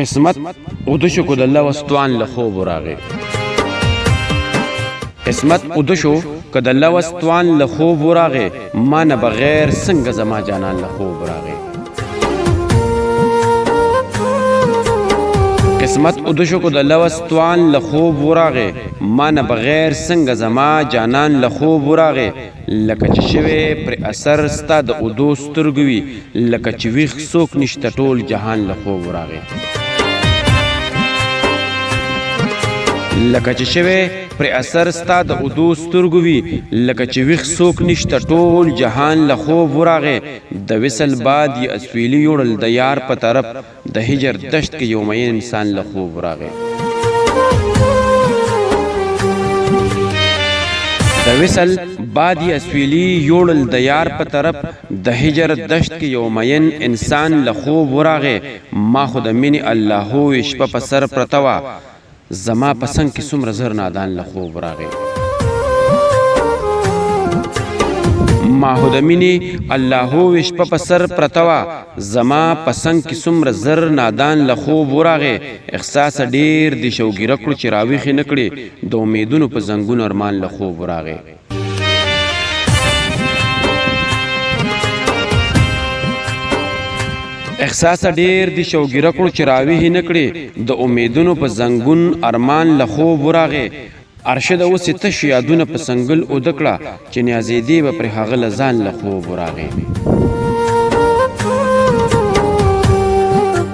قسمت ودشو کو د الله وستوان له خوب راغی قسمت ودشو که د الله وستوان له خوب راغی ما نه بغیر څنګه زما جانان له خوب راغی قسمت ودشو کو د الله وستوان له خوب راغی ما نه بغیر څنګه زما جانان له خوب راغی لکه چې شوی پر اثر ستا د اودو سترګو وي لکه چې ویښ څوک نشته ټول جهان له خوب راغی لکه چې شوی پر اثر ستا د اودو سترګو وي لکه چې ویښ څوک نشته ټول جهان له خوب راغی د وصل باد یې اسویلي یوړل د یار په طرف د هجر دشت کې یو مین انسان له خوب راغی د وصل باد یې اسویلي یوړل د یار په طرف د هجر دشت کې یو مین انسان له خوب راغی ما خو د مینې اللهو شپه په سر پرته وه زما په څنګ کې څومره زر نادان له خوب راغی ما خو د مینې اللهو شپه په سر پرته وه زما په څنګ کې څومره زر نادان له خوب راغی احساسه ډېر د شوګیره کړو چې راویښې نه کړې د امیدونو په زنګونو ارمان له خوب راغی احساس ډیر دی شوګیره کړو چې راویښې نه کړې د امیدونو په زنګون ارمان له خوب راغی ارشد اوس یې تش یادونه په سنګل اوده کړه چې نیازېدې به پرې هغه له ځان له خوب راغی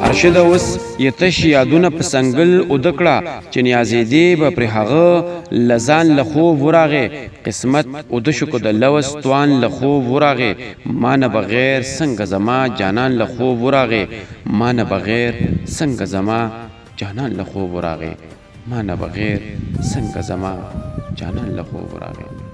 ارشد اوس یې تش یادونه په سنګل اوده کړه چې نیازېدې به پرې هغه له ځان له خوب راغی قسمت اوده شو که د لوس توان له خوب راغی ما نه بغیر څنګه زما جانان له خوب راغی ما نه بغیر څنګه زما جانان له خوب راغی ما نه بغیر څنګه زما جانان له خوب راغی